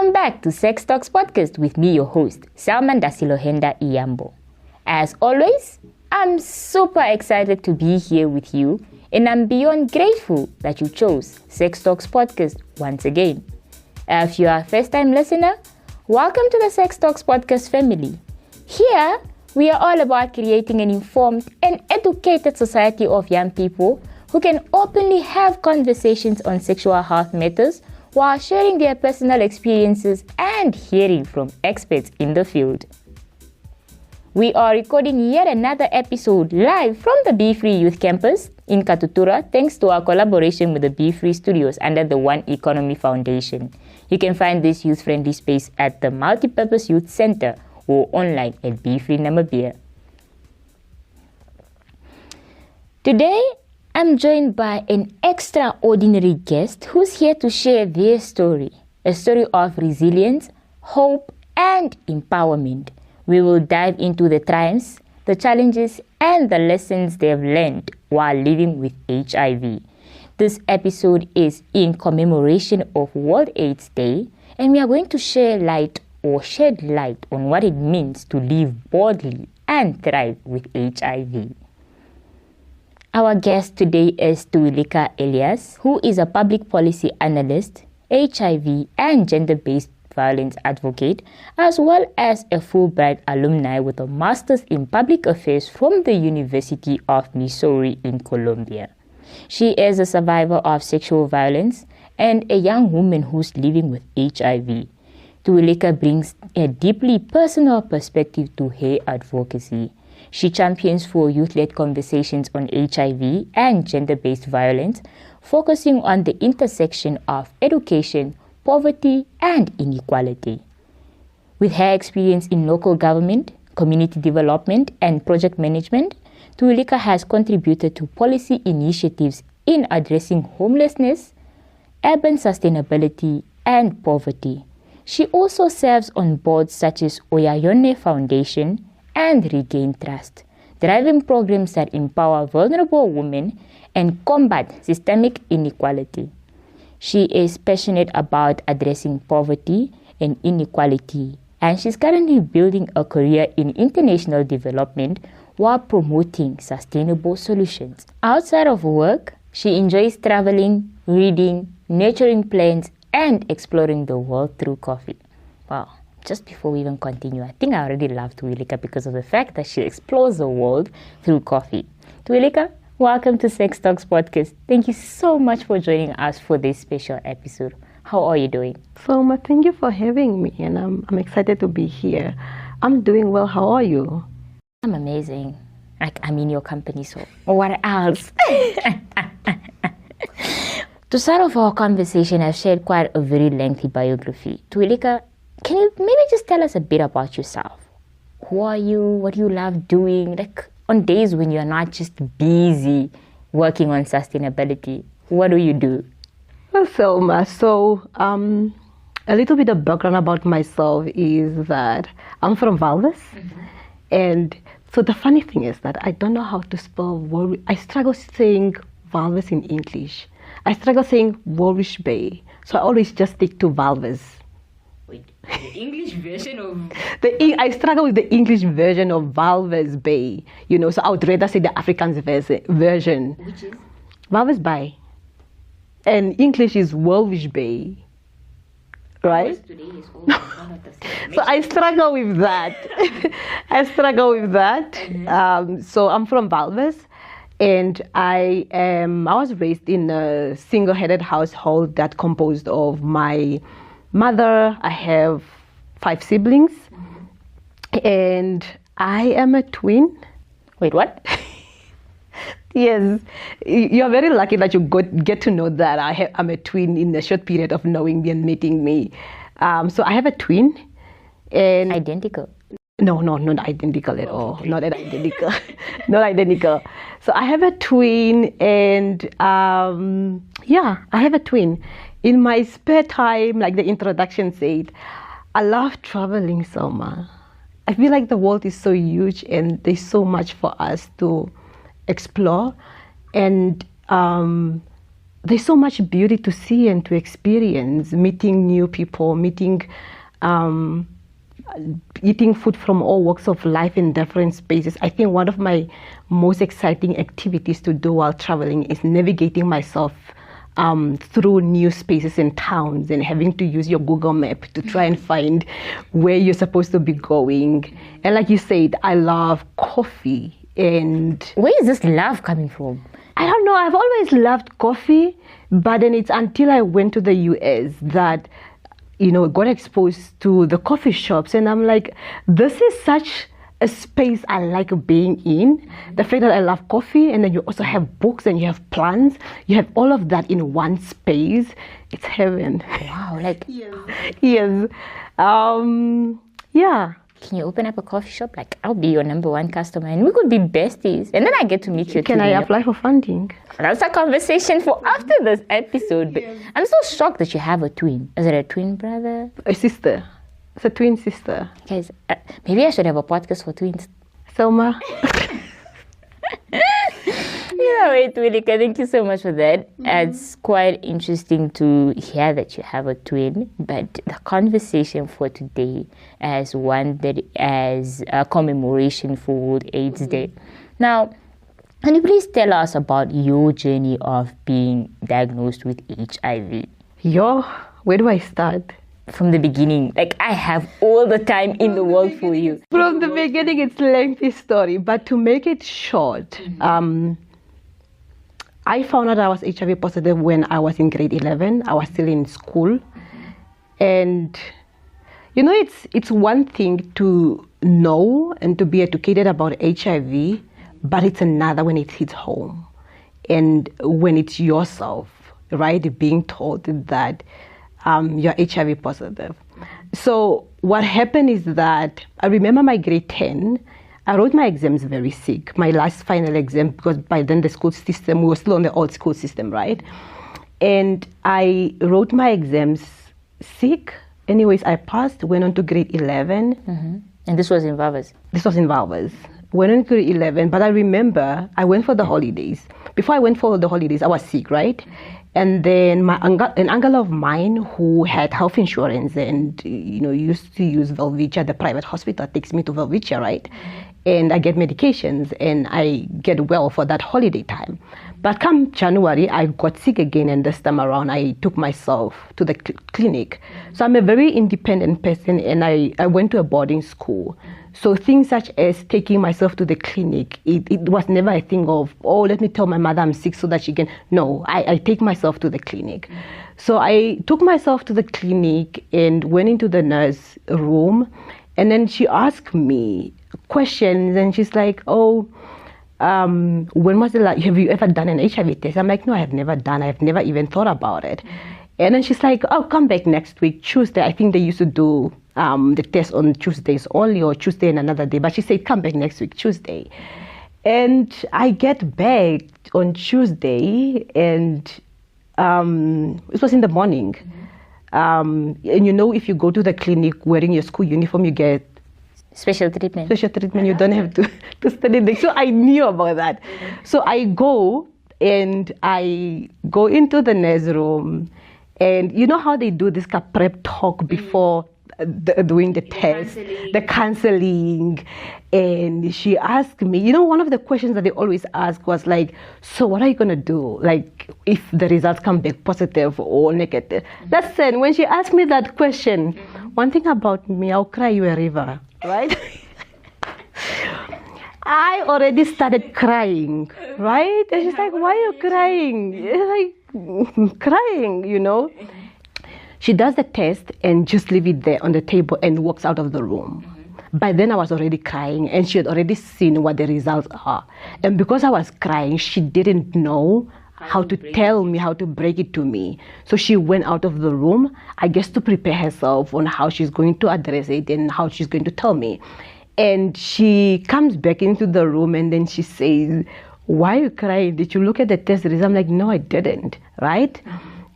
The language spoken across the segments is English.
Welcome back to Sex Talks Podcast with me, your host, Selma Ndasilohenda Iyambo. As always, I'm super excited to be here with you, and I'm beyond grateful that you chose Sex Talks Podcast once again. If you are a first-time listener, welcome to the Sex Talks Podcast family. Here, we are all about creating an informed and educated society of young people who can openly have conversations on sexual health matters while sharing their personal experiences and hearing from experts in the field. We are recording yet another episode live from the Be Free Youth Campus in Katutura thanks to our collaboration with the Be Free Studios under the One Economy Foundation. You can find this youth-friendly space at the Multipurpose Youth Center or online at Be Free Namibia. Today, I'm joined by an extraordinary guest who's here to share their story, a story of resilience, hope, and empowerment. We will dive into the triumphs, the challenges, and the lessons they've learned while living with HIV. This episode is in commemoration of World AIDS Day, and we are going to shed light on what it means to live boldly and thrive with HIV. Our guest today is Tuwilika Elias, who is a public policy analyst, HIV and gender-based violence advocate, as well as a Fulbright alumni with a master's in public affairs from the University of Missouri in Colombia. She is a survivor of sexual violence and a young woman who's living with HIV. Tuwilika brings a deeply personal perspective to her advocacy. She champions for youth-led conversations on HIV and gender-based violence, focusing on the intersection of education, poverty, and inequality. With her experience in local government, community development, and project management, Tuwilika has contributed to policy initiatives in addressing homelessness, urban sustainability, and poverty. She also serves on boards such as Oyayone Foundation and Regain Trust, driving programs that empower vulnerable women and combat systemic inequality. She is passionate about addressing poverty and inequality, and she's currently building a career in international development while promoting sustainable solutions. Outside of work, she enjoys traveling, reading, nurturing plants, and exploring the world through coffee. Wow. Just before we even continue, I think I already love Tuwilika because of the fact that she explores the world through coffee. Tuwilika, welcome to Sex Talks Podcast. Thank you so much for joining us for this special episode. How are you doing? Selma, thank you for having me, and I'm excited to be here. I'm doing well. How are you? I'm amazing. I'm in your company, so what else? To start off our conversation, I've shared quite a very lengthy biography. Tuwilika, can you maybe just tell us a bit about yourself? Who are you? What do you love doing? Like on days when you're not just busy working on sustainability, what do you do? Well, Selma, so a little bit of background about myself is that I'm from Valdes. Mm-hmm. And so the funny thing is that I don't know how to spell I struggle saying Valdes in English. I struggle saying Walvis Bay. So I always just stick to Valdes. Wait, the English version of... I struggle with the English version of Walvis Bay, so I would rather say the Afrikaans version. Which is? Walvis Bay. And English is Walvis Bay, right? Today is so I struggle with that. Mm-hmm. So I'm from Valvis, and I was raised in a single-headed household that composed of my mother. I have 5 siblings, and I am a twin. Wait, what? Yes, you're very lucky that you get to know that I'm a twin in a short period of knowing me and meeting me. So I have a twin, and identical. No, not identical at all. Okay. Not identical. Not identical. So I have a twin, and I have a twin. In my spare time, like the introduction said, I love traveling, Selma. I feel like the world is so huge and there's so much for us to explore. And there's so much beauty to see and to experience, meeting new people, eating food from all walks of life in different spaces. I think one of my most exciting activities to do while traveling is navigating myself through new spaces and towns, and having to use your Google map to try and find where you're supposed to be going. And like you said, I love coffee. And where is this love coming from? I don't know. I've always loved coffee, but then it's until I went to the US that, got exposed to the coffee shops, and I'm like, this is such a space I like being in. The fact that I love coffee, and then you also have books and you have plants, you have all of that in one space. It's heaven. Wow, like yes. Yeah. Can you open up a coffee shop? Like, I'll be your number one customer and we could be besties. And then I get to meet you. Can I apply for funding? That's a conversation for after this episode. But I'm so shocked that you have a twin. Is it a twin brother? A sister. It's a twin sister. Guys, maybe I should have a podcast for twins. Selma. Tuwilika, thank you so much for that. It's quite interesting to hear that you have a twin, but the conversation for today as one that as a commemoration for World AIDS Day. Now, can you please tell us about your journey of being diagnosed with HIV? Where do I start? From the beginning. Like, I have all the time in the world for you. From the beginning, it's a lengthy story, but to make it short, I found out I was HIV positive when I was in grade 11. I was still in school. And, it's one thing to know and to be educated about HIV, but it's another when it hits home. And when it's yourself, right, being told that you're HIV positive. So what happened is that I remember my grade 10, I wrote my exams very sick, my last final exam, because by then the school system, we were still on the old school system, right? And I wrote my exams sick. Anyways, I passed, went on to grade 11. Mm-hmm. And this was in Valvas? This was in Valvas. Went on to grade 11, but I remember I went for the holidays. Before I went for the holidays, I was sick, right? And then an uncle of mine who had health insurance and, used to use Velvicia, the private hospital, takes me to Velvicia, right? And I get medications and I get well for that holiday time. But come January, I got sick again, and this time around I took myself to the clinic. So I'm a very independent person, and I went to a boarding school. So things such as taking myself to the clinic, it was never a thing of, let me tell my mother I'm sick so that she can. No, I take myself to the clinic. So I took myself to the clinic and went into the nurse room, and then she asked me questions, and she's like, when was the last, have you ever done an HIV test? I'm like, no, I have never done. I've never even thought about it. And then she's like, come back next week, Tuesday. I think they used to do the test on Tuesdays only, or Tuesday and another day. But she said, come back next week, Tuesday. And I get back on Tuesday, and it was in the morning. And if you go to the clinic wearing your school uniform, you get special treatment. You don't have to study there. So I knew about that. So I go into the nurse room, and you know how they do this prep talk before doing the test, the counseling. And she asked me, one of the questions that they always ask was like, so what are you going to do? Like, if the results come back positive or negative? Listen, when she asked me that question, one thing about me, I'll cry you a river, right? I already started crying, right? And she's like, why are you crying? Like, crying, She does the test and just leave it there on the table and walks out of the room. By then I was already crying, and she had already seen what the results are. And because I was crying, she didn't know how to tell me, how to break it to me. So she went out of the room, I guess, to prepare herself on how she's going to address it and how she's going to tell me. And she comes back into the room, and then she says, why are you crying? Did you look at the test results? I'm like, no, I didn't, right?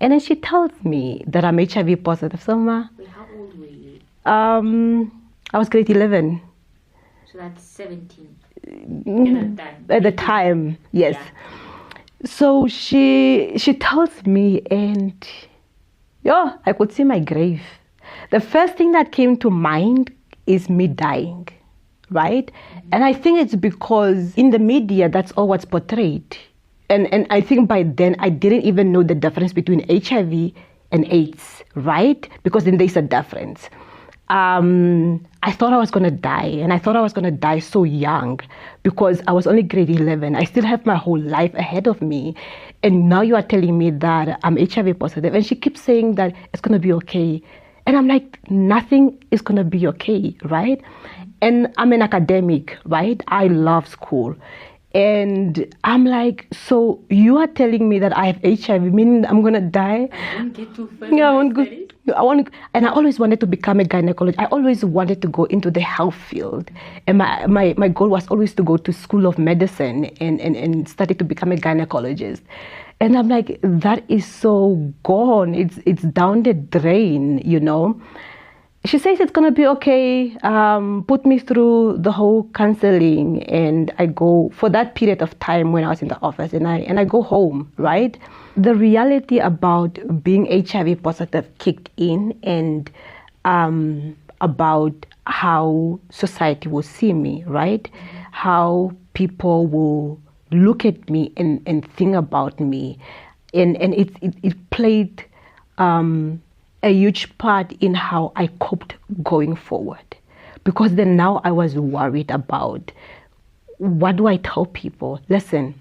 And then she tells me that I'm HIV positive. Selma, how old were you? I was grade 11. So that's 17 at the time, yes. So she tells me, and yeah, I could see my grave. The first thing that came to mind is me dying, right? And I think it's because in the media, that's all what's portrayed. And I think by then I didn't even know the difference between HIV and AIDS, right? Because then there's a difference. I thought I was going to die, and I thought I was going to die so young because I was only grade 11. I still have my whole life ahead of me. And now you are telling me that I'm HIV positive. And she keeps saying that it's going to be okay. And I'm like, nothing is going to be okay, right? And I'm an academic, right? I love school. And I'm like, so you are telling me that I have HIV, meaning I'm going to die? I won't get too far. Yeah, and I always wanted to become a gynecologist. I always wanted to go into the health field. And my goal was always to go to School of Medicine and study to become a gynecologist. And I'm like, that is so gone. It's down the drain, you know. She says it's going to be okay. Put me through the whole counseling, and I go for that period of time when I was in the office, and I go home, right? The reality about being HIV positive kicked in, and about how society will see me, right? How people will look at me and think about me. And it played a huge part in how I coped going forward. Because then now I was worried about, what do I tell people? Listen,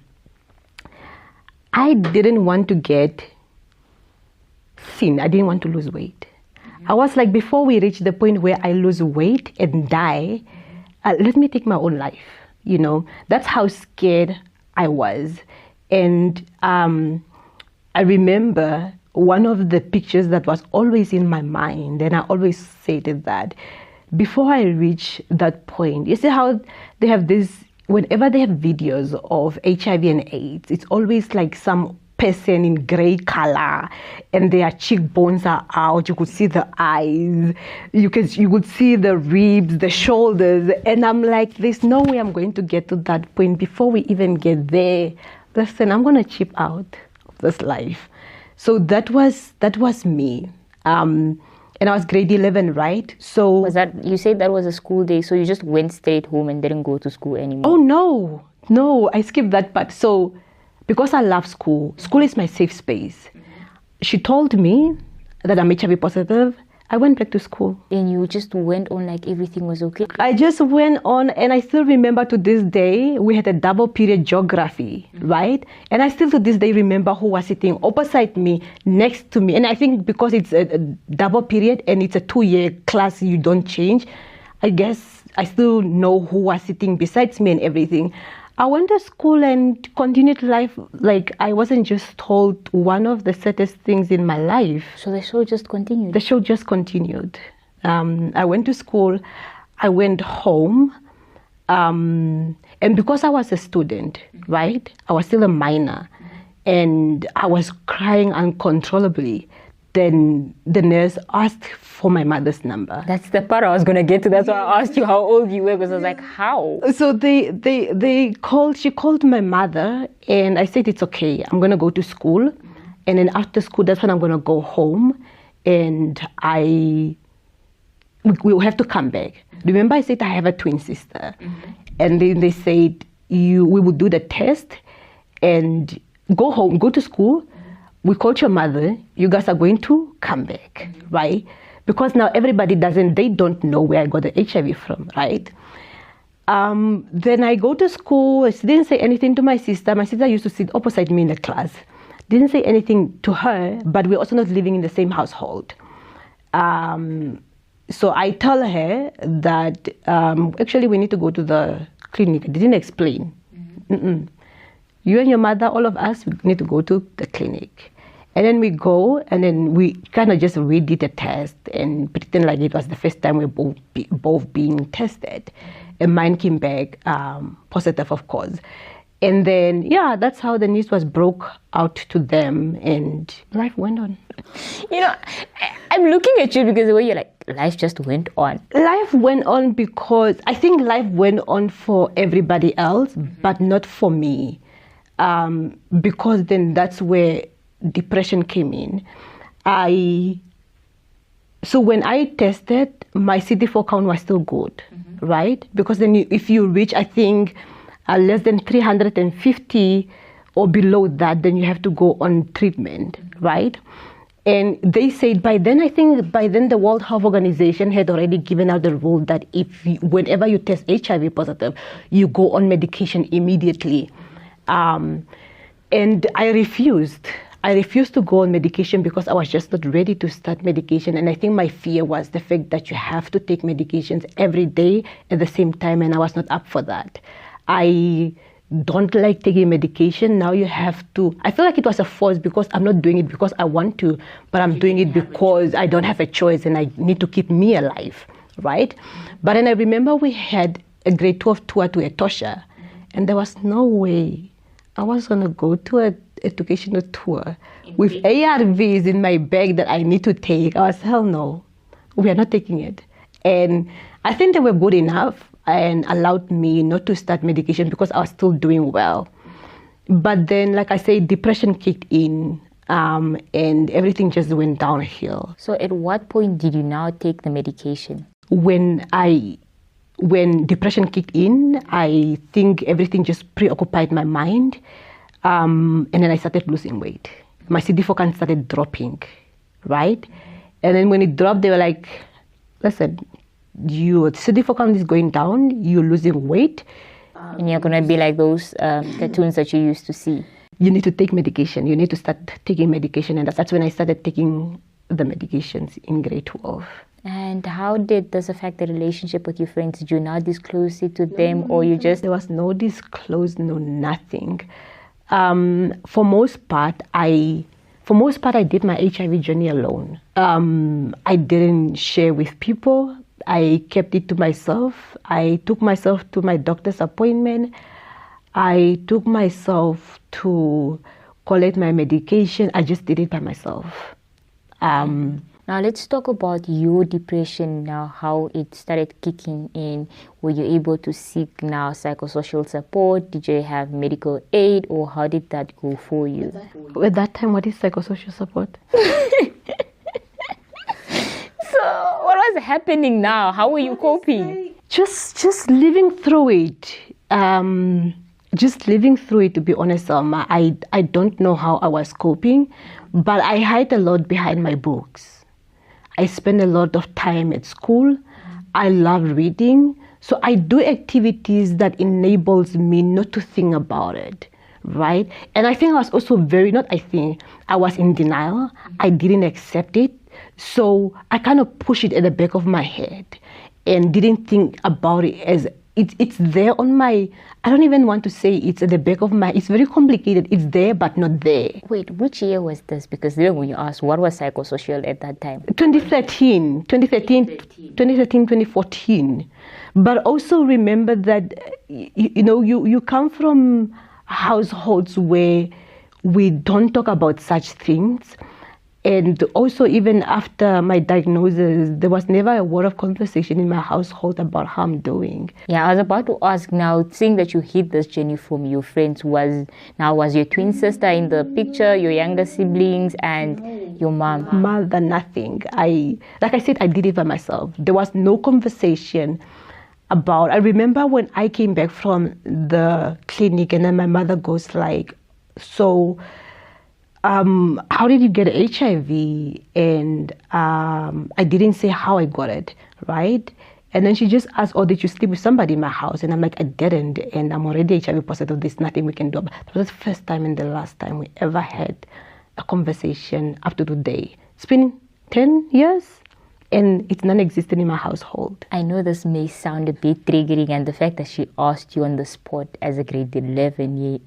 I didn't want to get thin. I didn't want to lose weight. I was like, before we reach the point where I lose weight and die, let me take my own life. You know, that's how scared I was. And I remember one of the pictures that was always in my mind, and I always stated that before I reach that point, you see how they have this, whenever they have videos of HIV and AIDS, it's always like some person in gray color, and their cheekbones are out. You could see the eyes, you could see the ribs, the shoulders, and I'm like, there's no way I'm going to get to that point. Before we even get there, listen, I'm going to chip out of this life. So that was me. And I was grade 11, right? So Was that, you said that was a school day, so you just stayed home and didn't go to school anymore? Oh, no, I skipped that part. So because I love school is my safe space. She told me that I'm HIV positive. I went back to school. And you just went on like everything was okay? I just went on, and I still remember to this day, we had a double period geography, right? And I still to this day remember who was sitting opposite me, next to me. And I think because it's a double period and it's a 2-year class, you don't change. I guess I still know who was sitting besides me and everything. I went to school and continued life like I wasn't just told one of the saddest things in my life. So the show just continued? The show just continued. I went to school, I went home, and because I was a student, right, I was still a minor, and I was crying uncontrollably. Then the nurse asked for my mother's number. That's the part I was going to get to. That's why I asked you how old you were, because I was like, how? So she called my mother, and I said, it's okay, I'm going to go to school. And then after school, that's when I'm going to go home, and we'll have to come back. Remember I said I have a twin sister. And then they said, we will do the test and go home, go to school. We called your mother, you guys are going to come back, right? Because now everybody they don't know where I got the HIV from, right? Then I go to school, I didn't say anything to my sister. My sister used to sit opposite me in the class. Didn't say anything to her, but we're also not living in the same household. So I tell her that actually we need to go to the clinic. I didn't explain. You and your mother, all of us, we need to go to the clinic. And then we go, and then we kind of just redid the test and pretend like it was the first time we were both being tested. And mine came back positive, of course. And then, yeah, that's how the news was broke out to them, and life went on. You know, I'm looking at you because the way you're like, life just went on. Life went on because I think life went on for everybody else, but not for me. because then that's where depression came in. So when I tested, my CD4 count was still good, right? Because then if you reach, I think, less than 350 or below that, then you have to go on treatment, right? And they said by then the World Health Organization had already given out the rule that whenever you test HIV positive, you go on medication immediately. And I refused. I refused to go on medication because I was just not ready to start medication. And I think my fear was the fact that you have to take medications every day at the same time, and I was not up for that. I don't like taking medication. Now you have to. I feel like it was a force because I'm not doing it because I want to, but I'm doing it because I don't have a choice and I need to keep me alive, right? But then I remember we had a grade 12 tour to Etosha, and there was no way I was going to go to an educational tour with ARVs in my bag that I need to take. I was, hell no, we are not taking it. And I think they were good enough and allowed me not to start medication because I was still doing well. But then, like I say, depression kicked in, and everything just went downhill. So at what point did you now take the medication? When depression kicked in, I think everything just preoccupied my mind. And then I started losing weight. My CD4 count started dropping, right? And then when it dropped, they were like, listen, your CD4 count is going down, you're losing weight. And you're going to be like those cartoons that you used to see. You need to take medication. You need to start taking medication. And that's when I started taking the medications in grade 12. And how did this affect the relationship with your friends? Did you now disclose it to them, or you just... There was no disclose, no nothing. For most part, I did my HIV journey alone. I didn't share with people. I kept it to myself. I took myself to my doctor's appointment. I took myself to collect my medication. I just did it by myself. Now let's talk about your depression now, how it started kicking in. Were you able to seek now psychosocial support? Did you have medical aid, or how did that go for you? At that time, what is psychosocial support? So what was happening now? How were you coping? Just living through it. Just living through it, to be honest, Selma. I don't know how I was coping, but I hide a lot behind my books. I spend a lot of time at school. I love reading. So I do activities that enables me not to think about it, right? And I think I was also I was in denial. I didn't accept it. So I kind of pushed it at the back of my head and didn't think about it as it's there on my, I don't even want to say it's at the back of my, it's very complicated. It's there, but not there. Wait, which year was this? Because then when you asked, what was psychosocial at that time? 2013, 2014. But also remember that, you come from households where we don't talk about such things. And also, even after my diagnosis, there was never a word of conversation in my household about how I'm doing. Yeah, I was about to ask now, seeing that you hid this journey from your friends, was your twin sister in the picture, your younger siblings, and your mom? Mother, nothing. Like I said, I did it by myself. There was no conversation about. I remember when I came back from the clinic, and then my mother goes like, so... how did you get HIV? And I didn't say how I got it, right? And then she just asked, did you sleep with somebody in my house? And I'm like, I didn't, and I'm already HIV positive. There's nothing we can do. But that was the first time and the last time we ever had a conversation up to today. It's been 10 years, and it's non-existent in my household. I know this may sound a bit triggering, and the fact that she asked you on the spot as a grade 11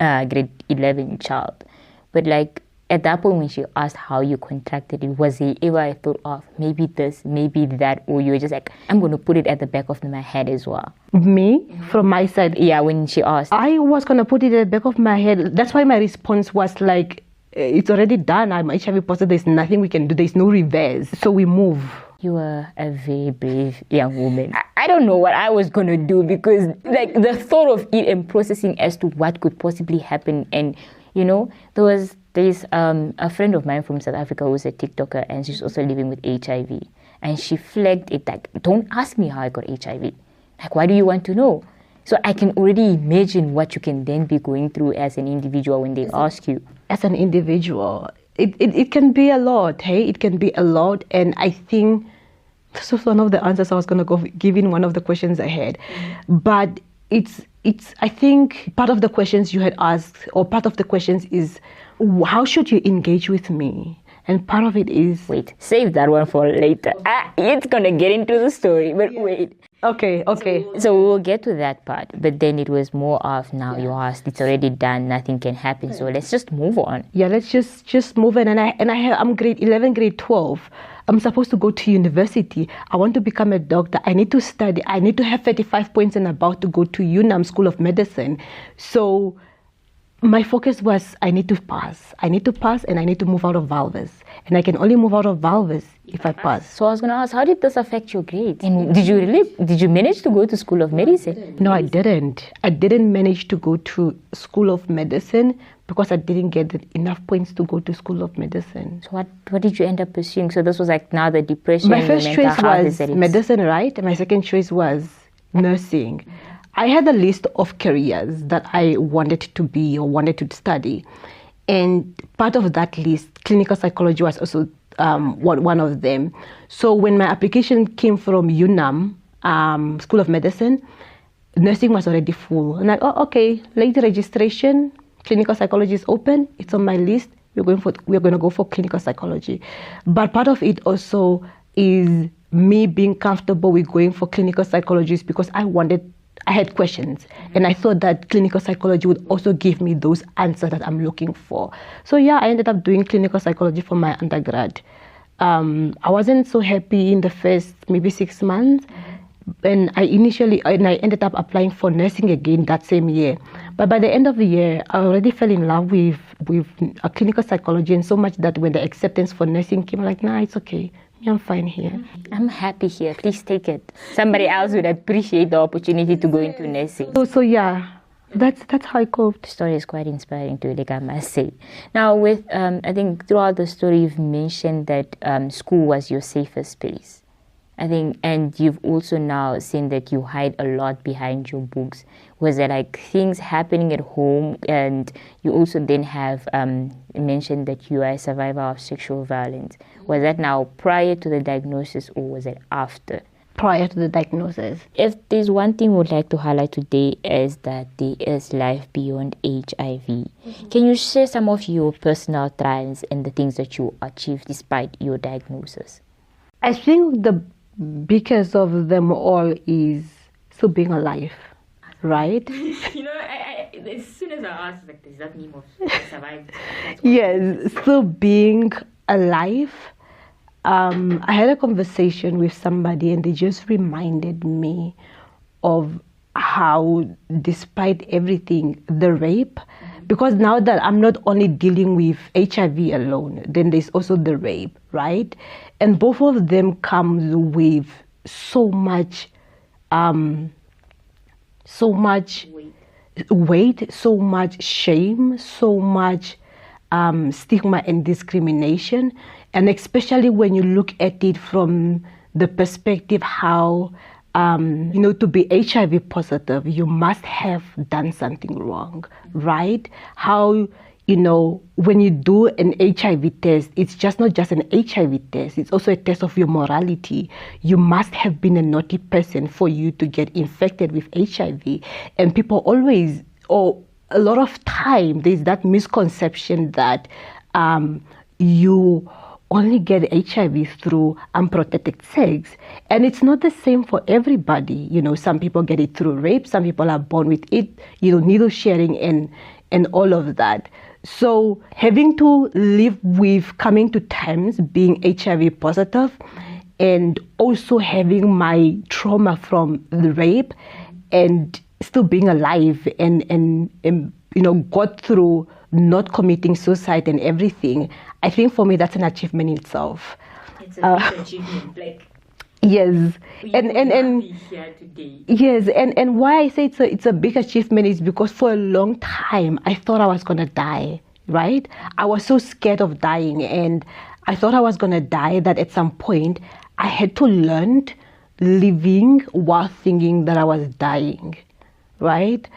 child, but like, at that point when she asked how you contracted it, was there ever a thought of maybe this, maybe that, or you were just like, I'm going to put it at the back of my head as well? Me? From my side? Yeah, when she asked. I was going to put it at the back of my head. That's why my response was like, it's already done. I'm HIV positive. There's nothing we can do. There's no reverse. So we move. You are a very brave young woman. I I don't know what I was going to do, because like the thought of it and processing as to what could possibly happen. And, there's a friend of mine from South Africa who's a TikToker, and she's also living with HIV. And she flagged it like, don't ask me how I got HIV. Like, why do you want to know? So I can already imagine what you can then be going through as an individual when they ask you. As an individual, it can be a lot, hey? It can be a lot. And I think this was one of the answers I was going to go give in one of the questions I had. But it's I think part of the questions you had asked, or part of the questions is, how should you engage with me? And part of it is... Wait, save that one for later. It's going to get into the story, but wait. Okay. So we'll get to that part. But then it was more of, now you asked, it's already done, nothing can happen. So let's just move on. Yeah, let's just move on. I'm grade 11, grade 12. I'm supposed to go to university. I want to become a doctor. I need to study. I need to have 35 points and about to go to UNAM School of Medicine. So my focus was, I need to pass. I need to pass, and I need to move out of Valvis. And I can only move out of Valvis if I pass. So I was going to ask, how did this affect your grades? And did you manage to go to School of Medicine? No, I didn't. I didn't manage to go to School of Medicine because I didn't get enough points to go to School of Medicine. So what did you end up pursuing? So this was like now the depression. My first choice was medicine, right? And my second choice was nursing. I had a list of careers that I wanted to be or wanted to study. And part of that list, clinical psychology was also one of them. So when my application came from UNAM, School of Medicine, nursing was already full. And like, okay, late registration, clinical psychology is open. It's on my list. We're going to go for clinical psychology. But part of it also is me being comfortable with going for clinical psychologists because I had questions, and I thought that clinical psychology would also give me those answers that I'm looking for. So yeah, I ended up doing clinical psychology for my undergrad. I wasn't so happy in the first maybe 6 months, and I ended up applying for nursing again that same year. But by the end of the year, I already fell in love with a clinical psychology, and so much that when the acceptance for nursing came, I'm like, nah, it's okay. I'm fine here. I'm happy here. Please take it. Somebody else would appreciate the opportunity to go into nursing. So yeah, that's how I coped. The story is quite inspiring, Tuwilika, I must say. Now, with I think throughout the story, you've mentioned that school was your safest place. I think, and you've also now seen that you hide a lot behind your books. Was there like things happening at home? And you also then have mentioned that you are a survivor of sexual violence. Was that now prior to the diagnosis, or was it after? Prior to the diagnosis. If there's one thing we would like to highlight today, is that there is life beyond HIV. Mm-hmm. Can you share some of your personal triumphs and the things that you achieved despite your diagnosis? I think the biggest of them all is still being alive, right? As soon as I asked, like, does that mean of survived? Yes, still being alive. I had a conversation with somebody, and they just reminded me of how, despite everything, the rape, because now that I'm not only dealing with HIV alone, then there's also the rape, right? And both of them comes with so much weight, so much shame, so much stigma and discrimination. And especially when you look at it from the perspective how, to be HIV positive, you must have done something wrong, right? How, when you do an HIV test, it's just not just an HIV test, it's also a test of your morality. You must have been a naughty person for you to get infected with HIV. And people always, or a lot of time, there's that misconception that you only get HIV through unprotected sex. And it's not the same for everybody. Some people get it through rape, some people are born with it, needle sharing and all of that. So having to live with coming to terms being HIV positive, and also having my trauma from the rape, and still being alive and got through not committing suicide and everything, I think for me that's an achievement in itself. It's a big achievement. Yes, and here today. yes, and why I say it's a big achievement is because for a long time I thought I was gonna die. Right? I was so scared of dying, and I thought I was gonna die that at some point I had to learn living while thinking that I was dying. Right?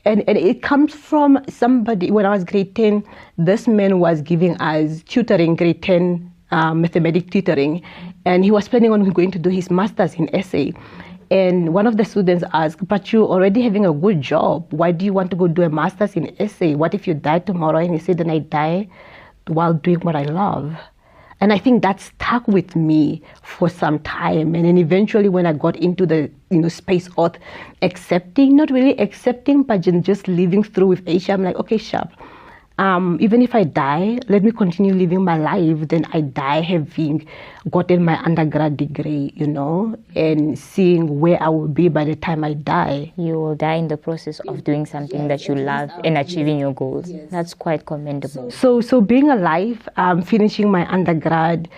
And it comes from somebody. When I was grade 10, this man was giving us tutoring, grade 10 mathematics tutoring, and he was planning on going to do his master's in essay. And one of the students asked, but you're already having a good job. Why do you want to go do a master's in essay? What if you die tomorrow? And he said, then I die while doing what I love. And I think that stuck with me for some time. And then eventually when I got into the space of accepting, not really accepting, but just living through with Asia, I'm like, okay, sharp. Even if I die, let me continue living my life. Then I die having gotten my undergrad degree, and seeing where I will be by the time I die. You will die in the process of doing something that you love and achieving your goals. Yes. That's quite commendable. So being alive, finishing my undergrad,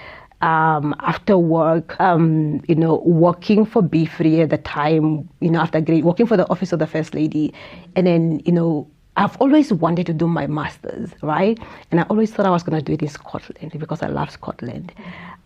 after work, working for Be Free at the time, after grade, working for the office of the First Lady, and then, I've always wanted to do my master's, right? And I always thought I was going to do it in Scotland because I love Scotland.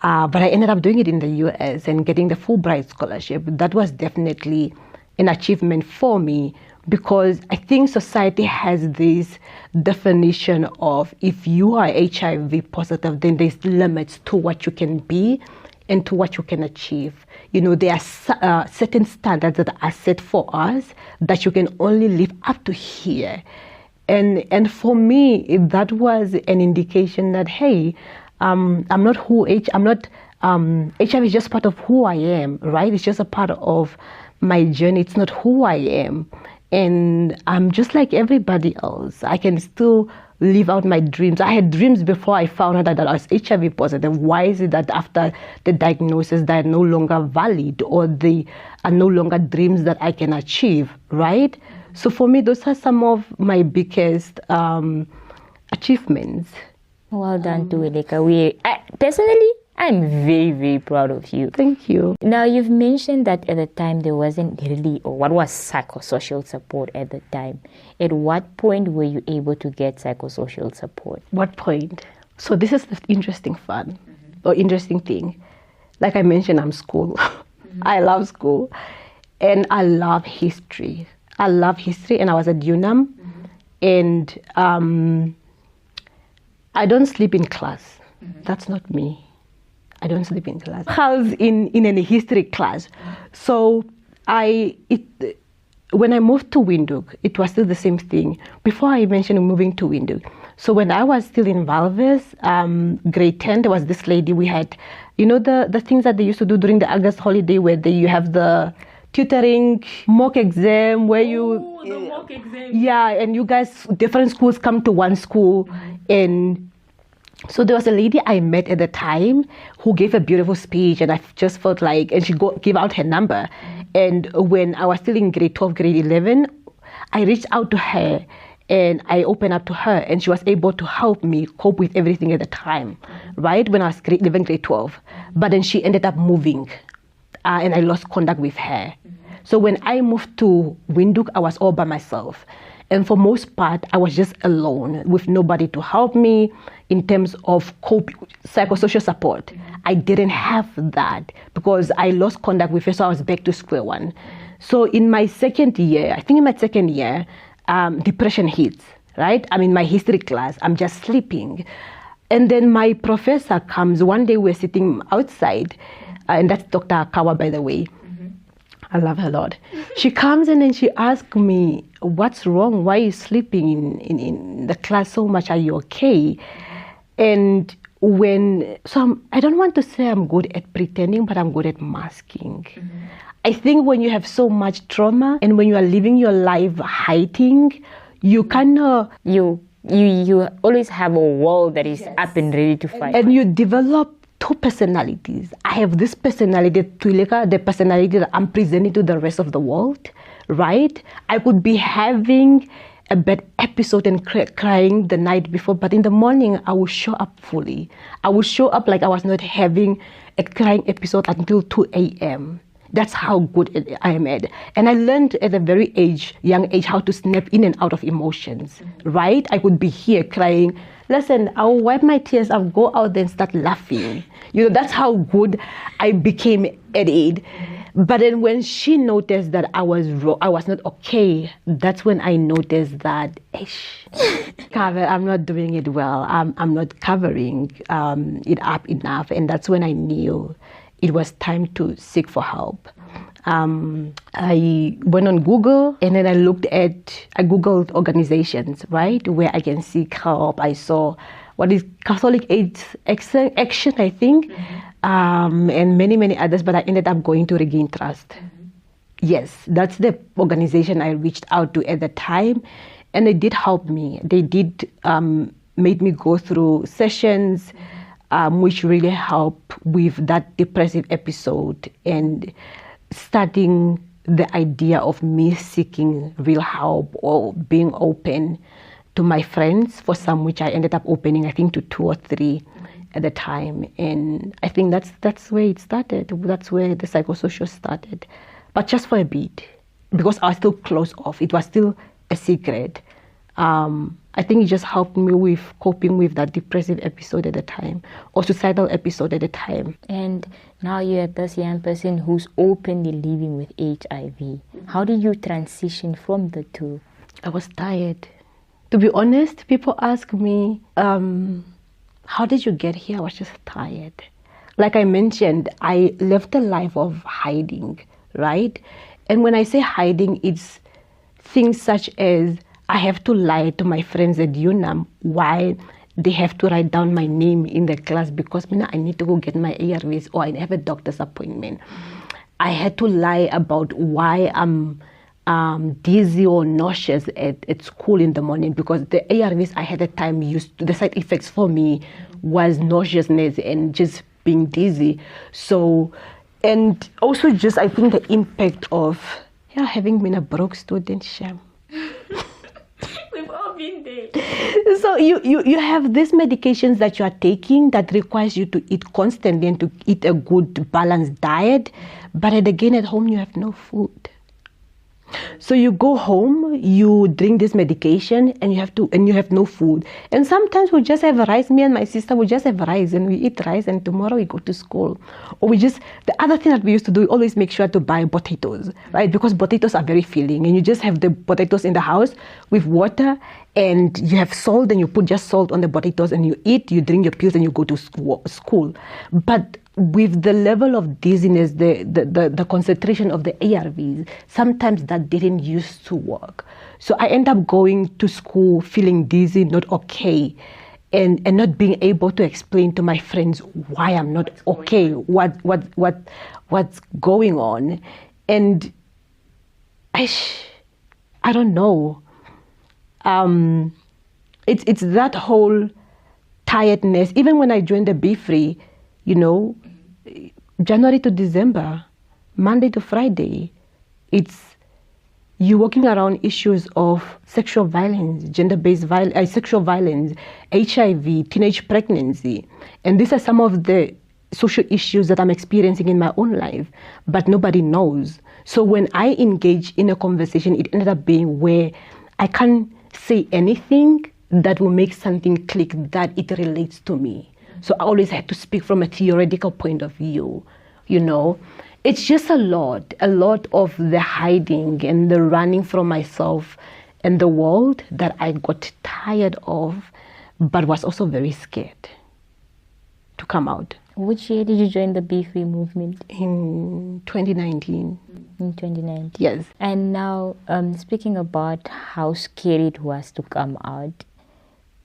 But I ended up doing it in the US and getting the Fulbright scholarship. That was definitely an achievement for me because I think society has this definition of if you are HIV positive, then there's limits to what you can be and to what you can achieve. There are certain standards that are set for us that you can only live up to here. And for me, that was an indication that, hey, I'm not HIV is just part of who I am, right? It's just a part of my journey. It's not who I am. And I'm just like everybody else. I can still live out my dreams. I had dreams before I found out that I was HIV positive. Why is it that after the diagnosis they are no longer valid or they are no longer dreams that I can achieve, right? So for me, those are some of my biggest achievements. Well done, Tuwilika. Personally, I'm very, very proud of you. Thank you. Now, you've mentioned that at the time there wasn't really, or what was psychosocial support at the time? At what point were you able to get psychosocial support? What point? So this is the interesting thing. Like I mentioned, I'm school. I love school. And I love history. And I was at UNAM. And I don't sleep in class. That's not me. I don't sleep in class. I was in a history class. So when I moved to Windhoek, it was still the same thing. Before I mentioned moving to Windhoek. So when I was still in Valves, grade 10, there was this lady we had, the things that they used to do during the August holiday where you have the tutoring mock exam where the mock exam. Yeah, and you guys, different schools come to one school. And so there was a lady I met at the time who gave a beautiful speech, and I just felt like, and she gave out her number. And when I was still in grade 12, grade 11, I reached out to her and I opened up to her, and she was able to help me cope with everything at the time, right? When I was grade 11, grade 12. But then she ended up moving and I lost contact with her. So when I moved to Windhoek, I was all by myself. And for most part, I was just alone with nobody to help me in terms of psychosocial support. I didn't have that because I lost contact with her, so I was back to square one. So in my second year, depression hits, right? I'm in my history class, I'm just sleeping. And then my professor comes, one day we're sitting outside, and that's Dr. Akawa, by the way. I love her a lot. She comes in and she asks me, what's wrong? Why are you sleeping in the class so much? Are you okay? And I don't want to say I'm good at pretending, but I'm good at masking. I think when you have so much trauma and when you are living your life hiding, you kind of... You always have a wall that is up and ready to fight. And you develop two personalities. I have this personality, Tuwilika, the personality that I'm presenting to the rest of the world, right? I could be having a bad episode and crying the night before, but in the morning I will show up fully. I will show up like I was not having a crying episode until 2 a.m. That's how good I am at. And I learned at a very young age how to snap in and out of emotions, right? I could be here crying. Listen, I'll wipe my tears. I'll go out there and start laughing. That's how good I became at it. But then when she noticed that I was not okay, that's when I noticed that, Carver, I'm not doing it well. I'm not covering it up enough. And that's when I knew it was time to seek for help. I went on Google and then I Googled organizations, right, where I can seek help. I saw what is Catholic AIDS Action, I think, and many, many others, but I ended up going to Regain Trust. Yes, that's the organization I reached out to at the time, and they did help me. They did made me go through sessions, which really helped with that depressive episode and starting the idea of me seeking real help or being open to my friends, for some which I ended up opening, I think, to 2 or 3 at the time. And I think that's where it started. That's where the psychosocial started. But just for a bit, because I was still closed off. It was still a secret. I think it just helped me with coping with that depressive episode at the time, or suicidal episode at the time. And now you're this young person who's openly living with HIV. How did you transition from the two? I was tired. To be honest, people ask me, how did you get here? I was just tired. Like I mentioned, I lived a life of hiding, right? And when I say hiding, it's things such as I have to lie to my friends at UNAM why they have to write down my name in the class because I need to go get my ARVs or I have a doctor's appointment. I had to lie about why I'm dizzy or nauseous at school in the morning because the ARVs I had at the time used to, the side effects for me was nauseousness and just being dizzy. So, and also just I think the impact of having been a broke student, shame. We've all been there. So you have these medications that you are taking that requires you to eat constantly and to eat a good balanced diet, but again at home you have no food. So you go home, you drink this medication, and you have no food. And sometimes we just have rice. Me and my sister we just have rice, and we eat rice, and tomorrow we go to school. Or the other thing that we used to do, we always make sure to buy potatoes, right? Because potatoes are very filling, and you just have the potatoes in the house with water, and you have salt, and you put just salt on the potatoes, and you eat, you drink your pills, and you go to school. But with the level of dizziness, the concentration of the ARVs, sometimes that didn't used to work. So I end up going to school feeling dizzy, not okay, and not being able to explain to my friends why I'm not okay, what's going on. And I don't know. It's that whole tiredness. Even when I joined the Be Free, January to December, Monday to Friday, it's you walking around issues of sexual violence, gender-based violence, sexual violence, HIV, teenage pregnancy. And these are some of the social issues that I'm experiencing in my own life, but nobody knows. So when I engage in a conversation, it ended up being where I can't say anything that will make something click that it relates to me. So I always had to speak from a theoretical point of view, It's just a lot of the hiding and the running from myself and the world that I got tired of, but was also very scared to come out. Which year did you join the Be Free movement? In 2019. In 2019? Yes. And now, speaking about how scary it was to come out,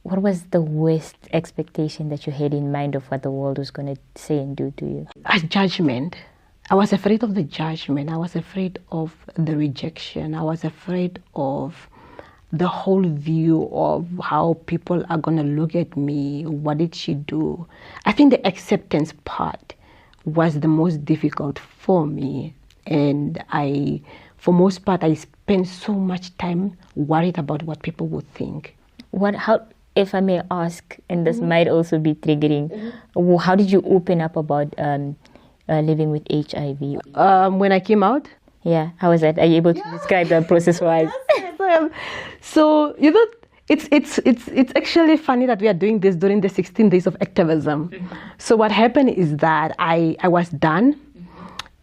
what was the worst expectation that you had in mind of what the world was going to say and do to you? A judgment. I was afraid of the judgment. I was afraid of the rejection. I was afraid of the whole view of how people are going to look at me. What did she do? I think the acceptance part was the most difficult for me. And for most part, I spent so much time worried about what people would think. If I may ask, and this might also be triggering, how did you open up about living with HIV? When I came out? Yeah, how was that? Are you able to describe the process wise? So, it's actually funny that we are doing this during the 16 days of activism. So what happened is that I was done,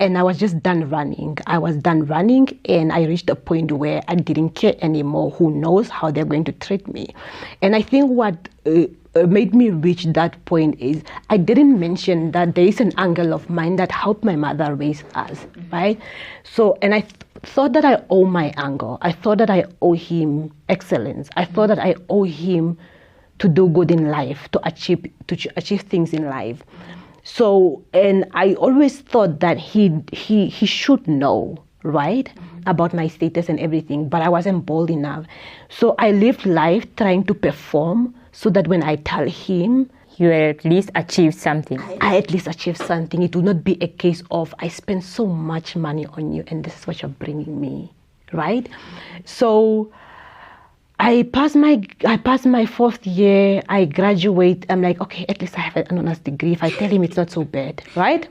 and I was just done running. I was done running, and I reached a point where I didn't care anymore. Who knows how they're going to treat me? And I think what made me reach that point is I didn't mention that there is an uncle of mine that helped my mother raise us, right? So, and I thought that I owe my uncle. I thought that I owe him excellence. I thought that I owe him to do good in life, to achieve things in life. So, and I always thought that he should know, right, about my status and everything, but I wasn't bold enough. So I lived life trying to perform so that when I tell him, you at least achieved something. I at least achieved something. It would not be a case of I spent so much money on you and this is what you're bringing me, right? So I passed my fourth year. I graduate. I'm like, okay, at least I have an honors degree. If I tell him it's not so bad, right?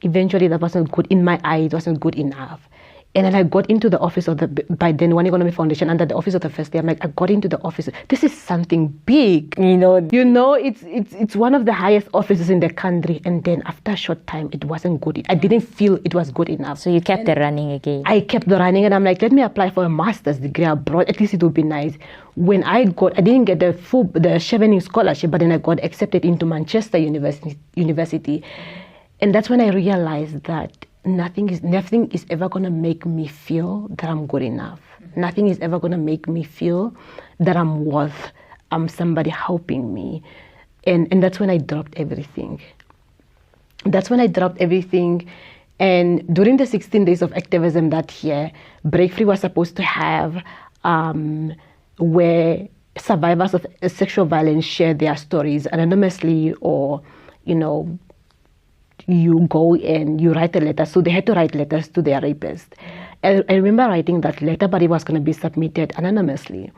Eventually, that wasn't good in my eyes. It wasn't good enough. And then I got into the office of by then One Economy Foundation, under the office of the first year. I'm like, I got into the office. This is something big. It's one of the highest offices in the country. And then after a short time, it wasn't good. I didn't feel it was good enough. So you kept the running again. I kept the running, and I'm like, let me apply for a master's degree abroad. At least it would be nice. When I didn't get the Chevening scholarship, but then I got accepted into Manchester University. And that's when I realized that nothing is ever going to make me feel that I'm good enough. Nothing is ever going to make me feel that I'm worth somebody helping me. And that's when I dropped everything. And during the 16 days of activism that year, Break Free was supposed to have where survivors of sexual violence share their stories anonymously, or, you go and you write a letter. So they had to write letters to their rapist. I remember writing that letter, but it was going to be submitted anonymously.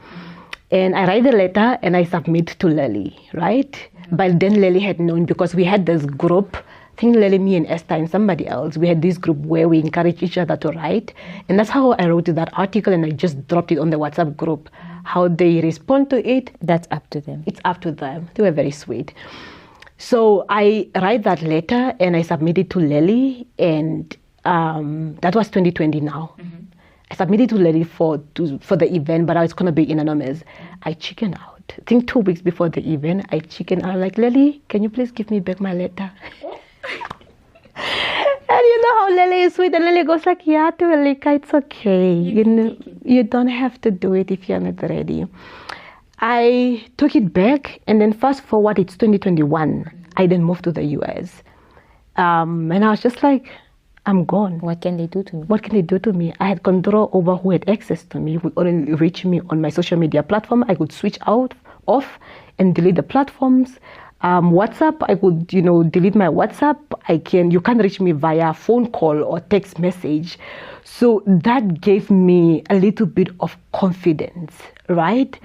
And I write the letter and I submit to Lily, right? But then Lily had known, because we had this group, I think Lily, me and Esther and somebody else, we had this group where we encourage each other to write. And that's how I wrote that article, and I just dropped it on the WhatsApp group. How they respond to it, that's up to them. It's up to them. They were very sweet. So I write that letter and I submit it to Lily, and that was 2020 now. I submitted to Lily for the event, but I was going to be anonymous. I chickened out. I think 2 weeks before the event, I chickened out. Like, Lily, can you please give me back my letter? And you know how Lily is sweet, and Lily goes like, yeah, Tuwilika, it's okay. You don't have to do it if you're not ready. I took it back, and then fast forward, it's 2021. I then moved to the US. And I was just like, I'm gone. What can they do to me? What can they do to me? I had control over who had access to me, who would only reach me on my social media platform. I could switch off and delete the platforms. WhatsApp, I could, delete my WhatsApp. You can't reach me via phone call or text message. So that gave me a little bit of confidence, right?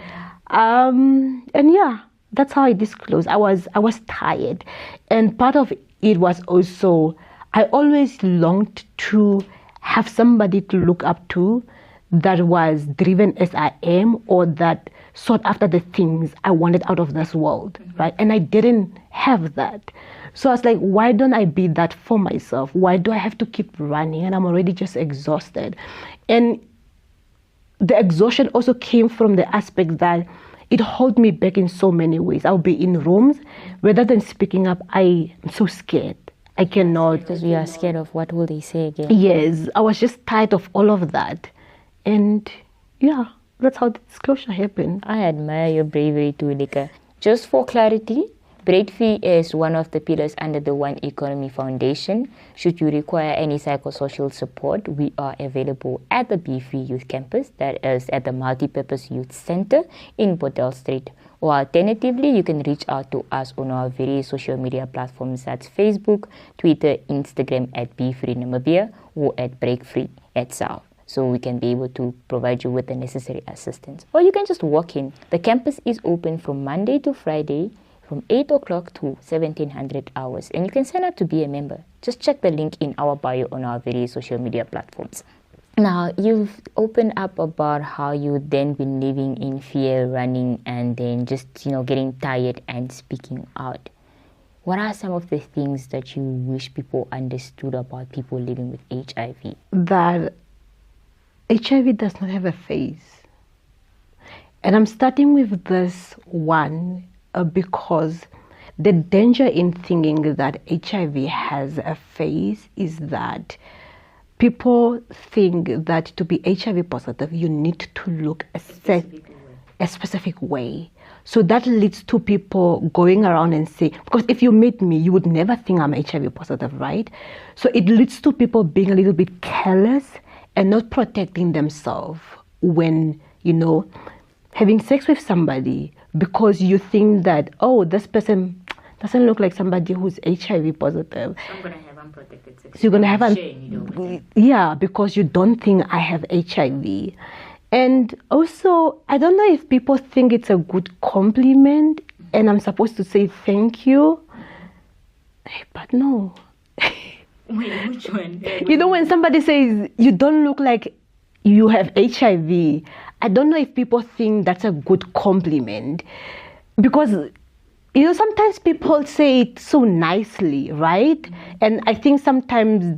And yeah, that's how I disclosed. I was tired, and part of it was also I always longed to have somebody to look up to that was driven as I am, or that sought after the things I wanted out of this world, right? And I didn't have that. So I was like, why don't I be that for myself? Why do I have to keep running? And I'm already just exhausted. And the exhaustion also came from the aspect that it held me back in so many ways. I'll be in rooms, rather than speaking up, I'm so scared. I cannot. Because we are scared of what will they say again. Yes, I was just tired of all of that. And yeah, that's how the disclosure happened. I admire your bravery, Tuwilika. Just for clarity, Break Free is one of the pillars under the One Economy Foundation. Should you require any psychosocial support, we are available at the Be Free Youth Campus, that is at the Multipurpose Youth Center in Botell Street. Or alternatively, you can reach out to us on our various social media platforms. That's Facebook, Twitter, Instagram at Be Free Namibia, or at Break Free itself. so we can be able to provide you with the necessary assistance. Or you can just walk in. The campus is open from Monday to Friday from 8 o'clock to 1700 hours, and you can sign up to be a member. Just check the link in our bio on our various social media platforms. Now, you've opened up about how you then been living in fear, running, and then just, getting tired and speaking out. What are some of the things that you wish people understood about people living with HIV? That HIV does not have a face. And I'm starting with this one because the danger in thinking that HIV has a face is that people think that to be HIV positive, you need to look a specific way. So that leads to people going around and saying, because if you meet me, you would never think I'm HIV positive, right? So it leads to people being a little bit careless and not protecting themselves when, having sex with somebody because you think that, oh, this person doesn't look like somebody who's HIV positive. So I'm going to have unprotected sex. So you're going to have yeah, because you don't think I have HIV. And also, I don't know if people think it's a good compliment and I'm supposed to say thank you. But no. Wait, which one? When somebody says you don't look like you have HIV, I don't know if people think that's a good compliment. Because sometimes people say it so nicely, right? And I think sometimes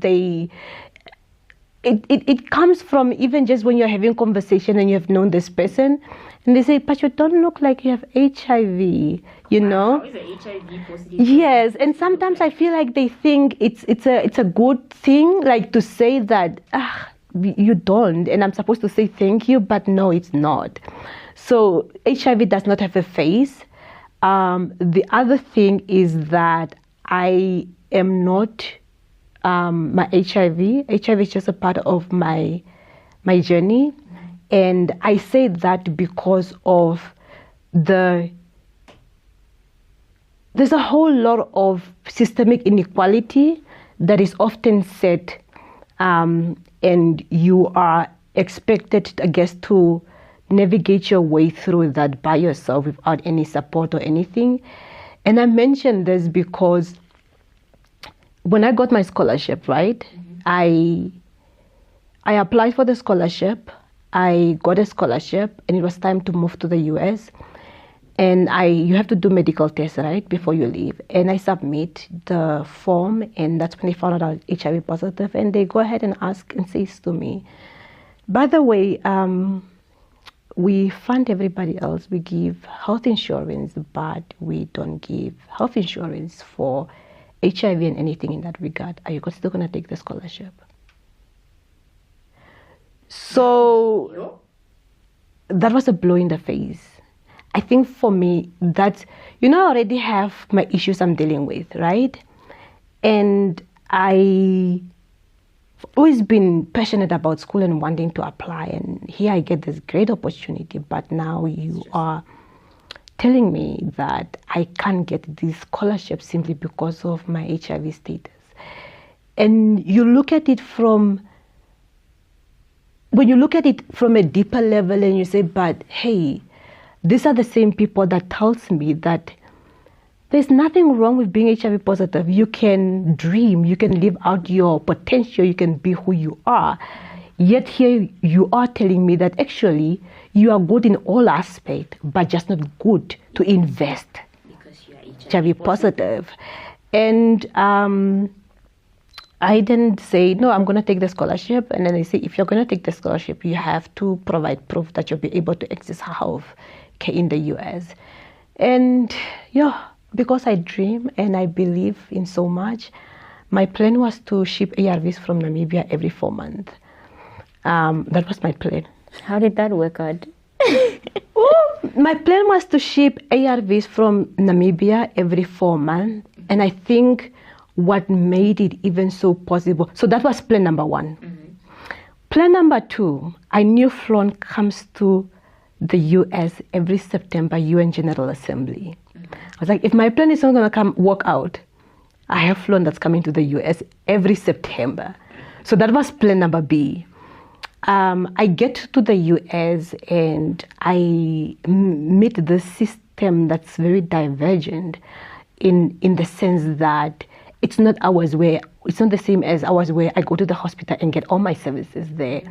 it comes from even just when you're having conversation and you have known this person, and they say, but you don't look like you have HIV, How is an HIV positive? Yes, and sometimes I feel like they think it's a good thing, like to say that, you don't, and I'm supposed to say thank you, but no, it's not. So HIV does not have a face. The other thing is that I am not my HIV. HIV is just a part of my journey. And I say that because of there's a whole lot of systemic inequality that is often set, and you are expected, I guess, to navigate your way through that by yourself without any support or anything. And I mention this because when I got my scholarship, right, I applied for the scholarship. I got a scholarship, and it was time to move to the US. And you have to do medical tests, right, before you leave. And I submit the form, and that's when they found out I was HIV positive. And they go ahead and ask and says to me, by the way, we fund everybody else. We give health insurance, but we don't give health insurance for HIV and anything in that regard. Are you still going to take the scholarship? So that was a blow in the face. I think for me, that, I already have my issues I'm dealing with, right? And I've always been passionate about school and wanting to apply. And here I get this great opportunity, but now you are telling me that I can't get this scholarship simply because of my HIV status. And you look at it from a deeper level and you say, but hey, these are the same people that tells me that there's nothing wrong with being HIV positive. You can dream, you can live out your potential, you can be who you are. Yet here you are telling me that actually you are good in all aspects, but just not good to invest because you are HIV positive. And I didn't say, no, I'm going to take the scholarship. And then they say, if you're going to take the scholarship, you have to provide proof that you'll be able to access health care in the US. And because I dream and I believe in so much, my plan was to ship ARVs from Namibia every 4 months. That was my plan. How did that work out? My plan was to ship ARVs from Namibia every 4 months. And I think what made it even so possible, so that was plan number 1. Plan number 2, I knew Flon comes to the US every September, UN General Assembly. I was like, if my plan is not going to work out, I have Flon that's coming to the US every September. So that was plan number B. I get to the US and I meet the system that's very divergent in the sense that it's not the same as ours where I go to the hospital and get all my services there.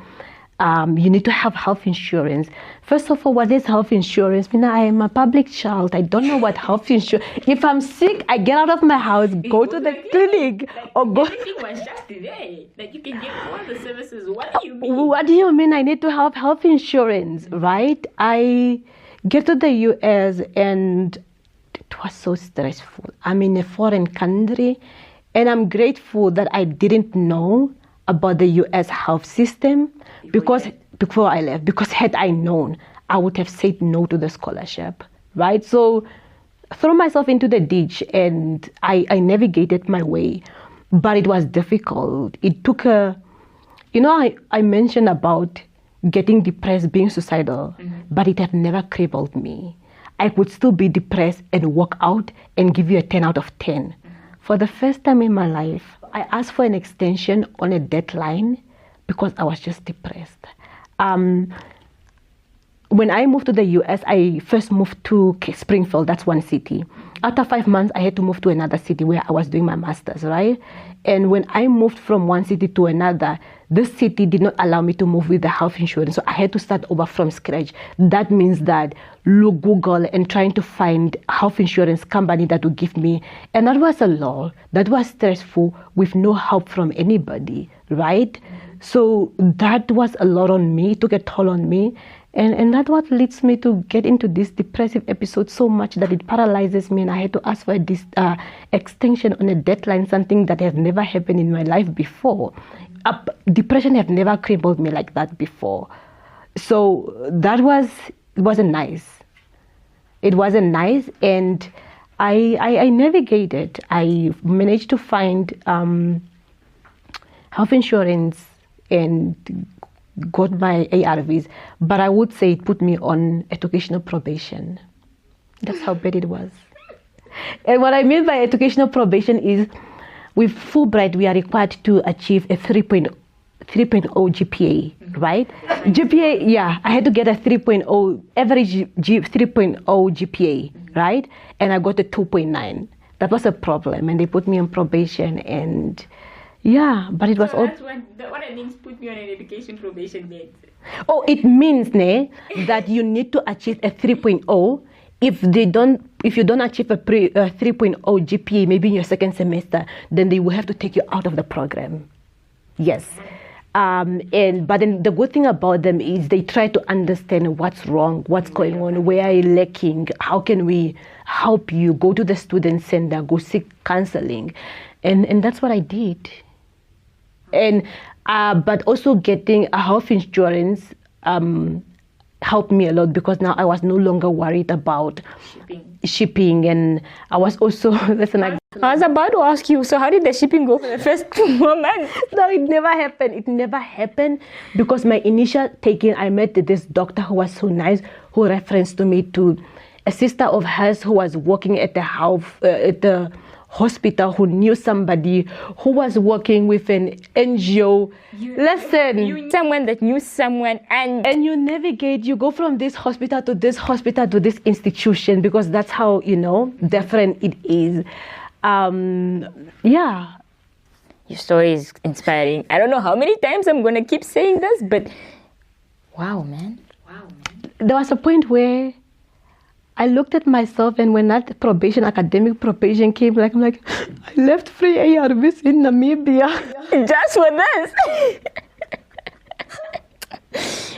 You need to have health insurance. First of all, what is health insurance? I am a public child. I don't know what health insurance. If I'm sick, I get out of my house, go to the clinic, or go. Everything was just there. Like, you can get all the services. What do you mean? What do you mean? I need to have health insurance, right? I get to the US and it was so stressful. I'm in a foreign country, and I'm grateful that I didn't know about the US health system before I left, because had I known, I would have said no to the scholarship, right? So throw myself into the ditch, and I navigated my way, but it was difficult. It took I mentioned about getting depressed, being suicidal, but it had never crippled me. I could still be depressed and walk out and give you a 10 out of 10. For the first time in my life, I asked for an extension on a deadline because I was just depressed. When I moved to the US, I first moved to Springfield, that's one city. After 5 months, I had to move to another city where I was doing my master's, right? And when I moved from one city to another, this city did not allow me to move with the health insurance. So I had to start over from scratch. That means that Google and trying to find health insurance company that would give me. And that was a lot. That was stressful with no help from anybody, right? So that was a lot on me. It took a toll on me. And that's what leads me to get into this depressive episode so much that it paralyzes me, and I had to ask for this extension on a deadline, something that has never happened in my life before. Depression has never crippled me like that before. So it wasn't nice. It wasn't nice, and I navigated. I managed to find health insurance and got my ARVs, but I would say it put me on educational probation. That's how bad it was. And what I mean by educational probation is, with Fulbright, we are required to achieve a 3.0 GPA, right? GPA, yeah, I had to get a 3.0, average 3.0 GPA, right? And I got a 2.9. That was a problem, and they put me on probation, and yeah, but it was so all. That's what it means, put me on an education probation bed. Oh, it means that you need to achieve a 3.0. If you don't achieve a 3.0 GPA, maybe in your second semester, then they will have to take you out of the program. Yes. But then the good thing about them is they try to understand what's wrong, what's going on, where are you lacking, how can we help you, go to the student center, go seek counseling. And that's what I did. And but also getting a health insurance helped me a lot, because now I was no longer worried about shipping, and I was also I was about to ask you, so how did the shipping go for the first 4 months? No, it never happened. It never happened because my initial taking, I met this doctor who was so nice, who referenced to me to a sister of hers who was working at the hospital, who knew somebody who was working with an NGO. You knew someone that knew someone, and you navigate. You go from this hospital to this hospital to this institution, because that's how different it is. Yeah. Your story is inspiring. I don't know how many times I'm gonna keep saying this, but wow, man. There was a point where I looked at myself, and when that academic probation came, I'm like, I left free ARVs in Namibia. Just for this.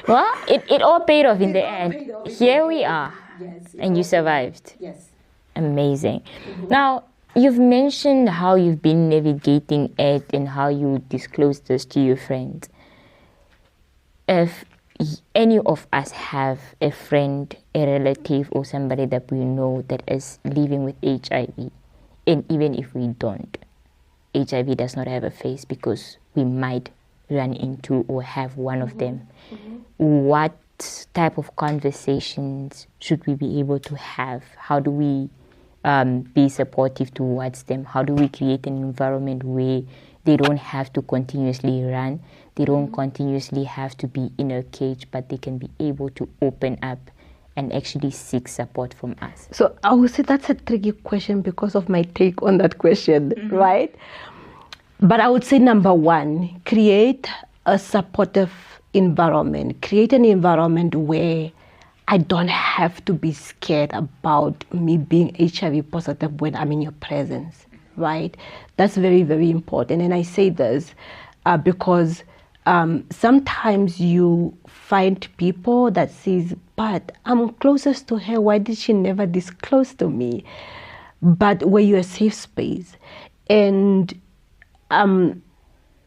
Well, it all paid off in the end. Here we are. Yes, and you survived. Yes. Amazing. Mm-hmm. Now, you've mentioned how you've been navigating it and how you disclosed this to your friends. If any of us have a friend, a relative, or somebody that we know that is living with HIV, and even if we don't, HIV does not have a face, because we might run into or have one of them. Mm-hmm. What type of conversations should we be able to have? How do we be supportive towards them? How do we create an environment where they don't have to continuously run? They don't continuously have to be in a cage, but they can be able to open up and actually seek support from us. So I would say that's a tricky question because of my take on that question, right? But I would say number one, create a supportive environment. Create an environment where I don't have to be scared about me being HIV positive when I'm in your presence, right? That's very, very important. And I say this because sometimes you find people that says, but I'm closest to her, why did she never disclose to me? But where you're a safe space. And I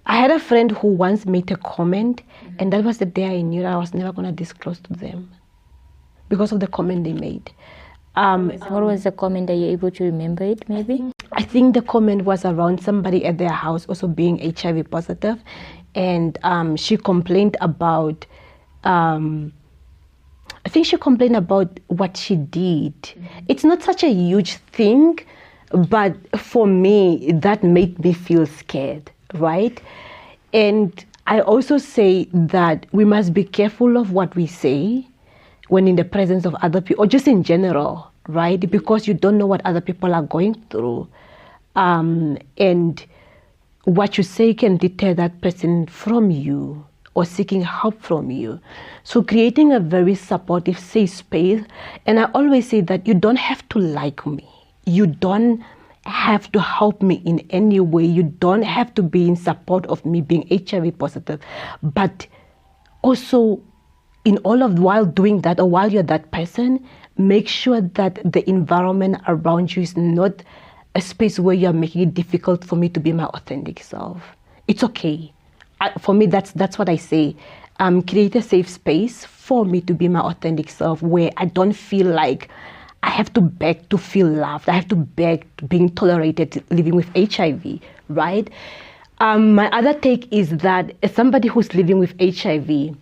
had a friend who once made a comment, and that was the day I knew that I was never going to disclose to them because of the comment they made. What was the comment? Are you able to remember it, maybe? I think the comment was around somebody at their house also being HIV positive, and she complained about I think she complained about what she did. It's not such a huge thing, but for me, that made me feel scared, right? And I also say that we must be careful of what we say when in the presence of other people, or just in general, right? Because you don't know what other people are going through. And what you say can deter that person from you or seeking help from you. So creating a very supportive, safe space. And I always say that you don't have to like me. You don't have to help me in any way. You don't have to be in support of me being HIV positive. But also, while doing that, or while you're that person, make sure that the environment around you is not a space where you're making it difficult for me to be my authentic self. It's okay. For me, that's what I say. Create a safe space for me to be my authentic self, where I don't feel like I have to beg to feel loved. I have to beg being tolerated living with HIV, right? My other take is that as somebody who's living with HIV,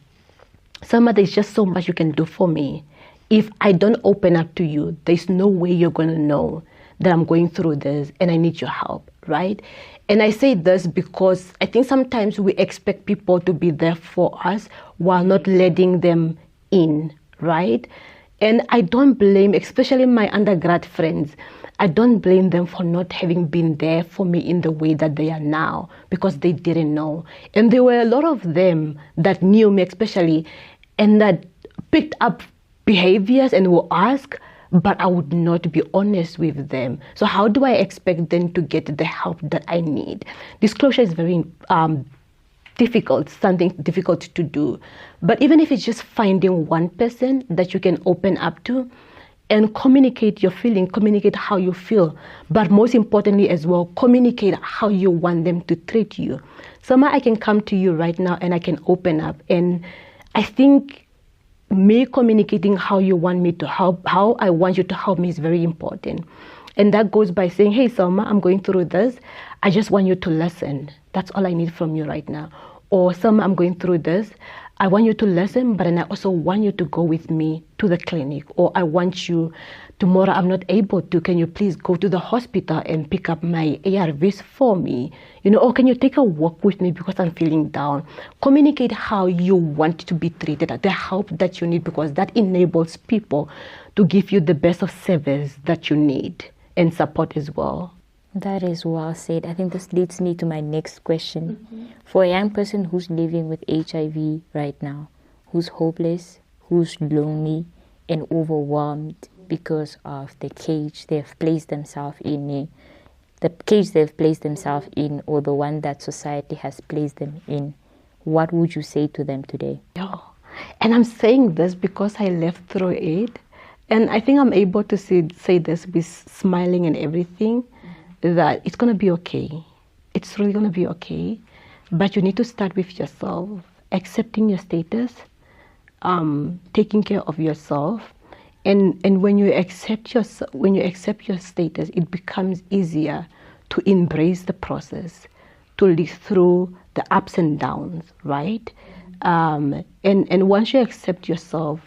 there's just so much you can do for me. If I don't open up to you, there's no way you're going to know that I'm going through this and I need your help, right? And I say this because I think sometimes we expect people to be there for us while not letting them in, right? And I don't blame, especially my undergrad friends, I don't blame them for not having been there for me in the way that they are now, because they didn't know. And there were a lot of them that knew me especially, and that picked up behaviors and will ask, but I would not be honest with them. So how do I expect them to get the help that I need? Disclosure is very difficult, something difficult to do. But even if it's just finding one person that you can open up to and communicate your feeling, communicate how you feel, but most importantly as well, communicate how you want them to treat you. Selma, I can come to you right now and I can open up. And I think me communicating how you want me to help, how I want you to help me is very important. And that goes by saying, hey, Selma, I'm going through this. I just want you to listen. That's all I need from you right now. Or Selma, I'm going through this. I want you to listen, but then I also want you to go with me to the clinic. Or I want you, tomorrow I'm not able to, can you please go to the hospital and pick up my ARVs for me? Or can you take a walk with me because I'm feeling down? Communicate how you want to be treated, the help that you need, because that enables people to give you the best of service that you need and support as well. That is well said. I think this leads me to my next question. For a young person who's living with HIV right now, who's hopeless, who's lonely and overwhelmed because of the cage they've placed themselves in, or the one that society has placed them in, what would you say to them today? And I'm saying this because I lived through it. And I think I'm able to say this with smiling and everything, that it's going to be okay. It's really going to be okay. But you need to start with yourself, accepting your status, taking care of yourself. And when you accept your status, it becomes easier to embrace the process, to live through the ups and downs, right? And once you accept yourself,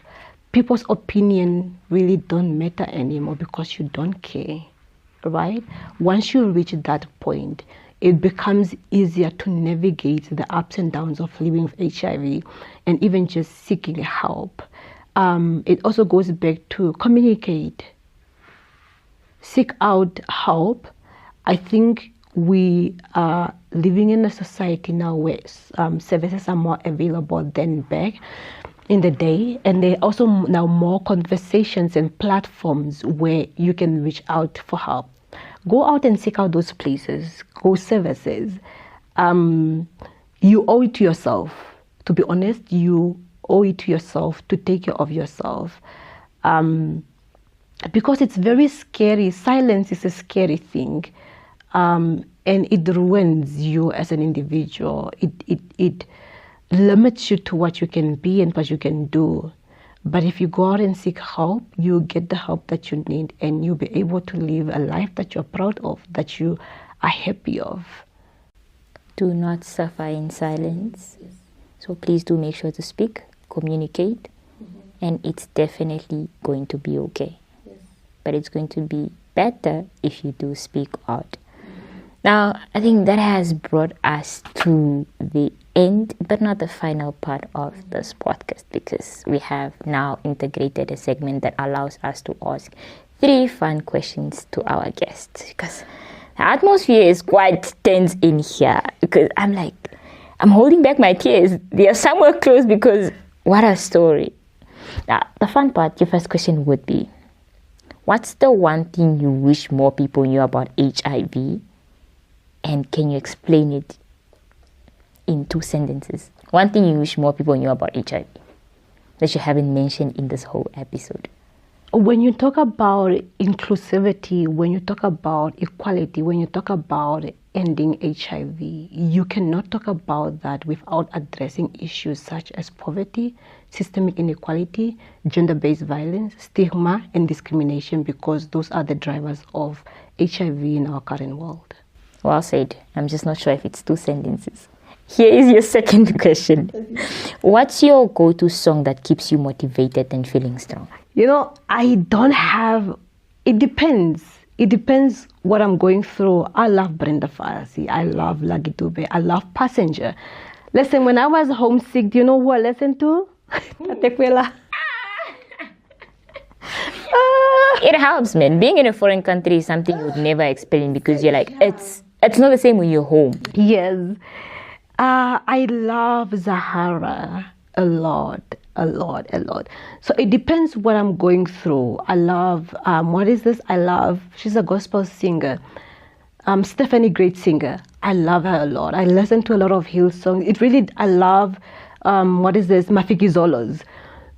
people's opinion really don't matter anymore because you don't care, right? Once you reach that point, it becomes easier to navigate the ups and downs of living with HIV and even just seeking help. It also goes back to communicate, seek out help. I think we are living in a society now where services are more available than back in the day, and there are also now more conversations and platforms where you can reach out for help. Go out and seek out those places, go services. You owe it to yourself. To be honest, you owe it to yourself to take care of yourself. Because it's very scary. Silence is a scary thing. And it ruins you as an individual. It limits you to what you can be and what you can do. But if you go out and seek help, you get the help that you need, and you'll be able to live a life that you're proud of, that you are happy of. Do not suffer in silence. Yes. So please do make sure to speak, communicate, and it's definitely going to be okay. Yes. But it's going to be better if you do speak out. Now, I think that has brought us to the end, but not the final part of this podcast, because we have now integrated a segment that allows us to ask 3 fun questions to our guests, because the atmosphere is quite tense in here, because I'm holding back my tears. They are somewhere close, because what a story. Now, the fun part, your first question would be, what's the one thing you wish more people knew about HIV? And can you explain it in 2 sentences? One thing you wish more people knew about HIV that you haven't mentioned in this whole episode. When you talk about inclusivity, when you talk about equality, when you talk about ending HIV, you cannot talk about that without addressing issues such as poverty, systemic inequality, gender-based violence, stigma, and discrimination, because those are the drivers of HIV in our current world. Well said. I'm just not sure if it's 2 sentences. Here is your second question. What's your go-to song that keeps you motivated and feeling strong? I don't have... It depends. It depends what I'm going through. I love Brenda Fassie. I love Lucky Dube. I love Passenger. Listen, when I was homesick, do you know who I listened to? Tatequila. It helps, man. Being in a foreign country is something you would never experience, because you're like, it's not the same when you're home. Yes. I love Zahara a lot. So it depends what I'm going through. I love, she's a gospel singer. Stephanie, great singer. I love her a lot. I listen to a lot of Hill songs. I love, Mafiki Zolos.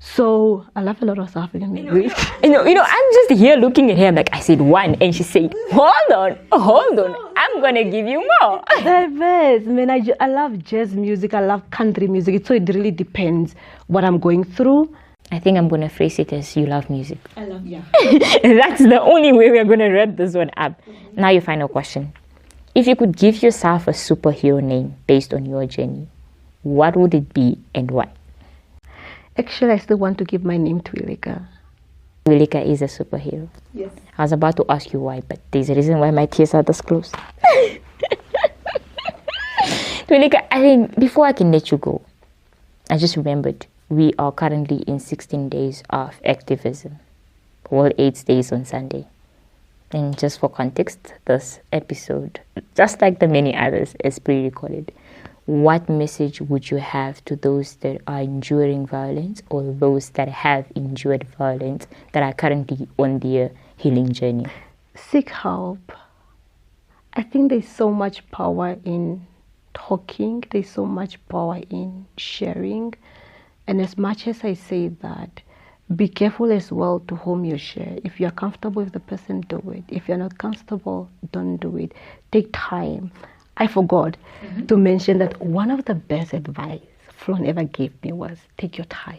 So I love a lot of South African music. I'm just here looking at her. I'm like, I said 1, and she said, hold on, I'm gonna give you more. Diverse, man. I love jazz music. I love country music. So it really depends what I'm going through. I think I'm gonna phrase it as you love music. I love, yeah. That's the only way we're gonna wrap this one up. Now your final question. If you could give yourself a superhero name based on your journey, what would it be and why? Actually, I still want to give my name Tuwilika. Tuwilika is a superhero. Yes. I was about to ask you why, but there's a reason why my tears are this close. Tuwilika, I think before I can let you go, I just remembered we are currently in 16 days of activism. World AIDS Days on Sunday. And just for context, this episode, just like the many others, is pre-recorded. What message would you have to those that are enduring violence, or those that have endured violence that are currently on their healing journey? Seek help. I think there's so much power in talking. There's so much power in sharing. And as much as I say that, be careful as well to whom you share. If you're comfortable with the person, do it. If you're not comfortable, don't do it. Take time. I forgot to mention that one of the best advice Flon ever gave me was, take your time.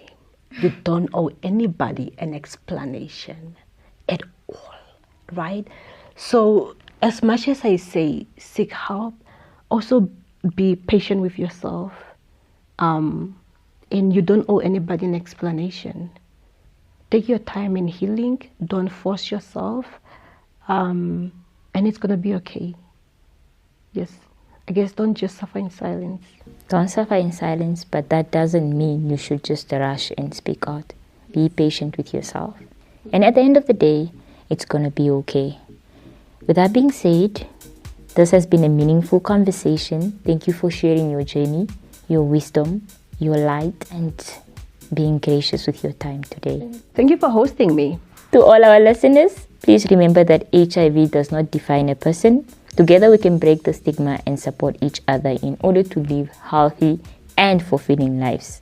You don't owe anybody an explanation at all, right? So as much as I say seek help, also be patient with yourself. And you don't owe anybody an explanation. Take your time in healing. Don't force yourself. And it's going to be okay. Yes. I guess don't just suffer in silence. Don't suffer in silence, but that doesn't mean you should just rush and speak out. Be patient with yourself. And at the end of the day, it's going to be okay. With that being said, this has been a meaningful conversation. Thank you for sharing your journey, your wisdom, your light, and being gracious with your time today. Thank you for hosting me. To all our listeners, please remember that HIV does not define a person. Together we can break the stigma and support each other in order to live healthy and fulfilling lives.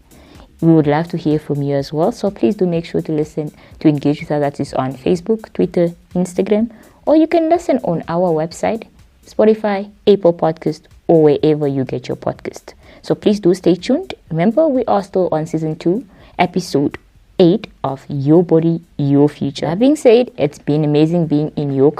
We would love to hear from you as well, so please do make sure to listen to engage with us. That is on Facebook, Twitter, Instagram, or you can listen on our website, Spotify, Apple Podcast, or wherever you get your podcast. So please do stay tuned. Remember, we are still on season 2, episode 8 of Your Body, Your Future. That being said, it's been amazing being in your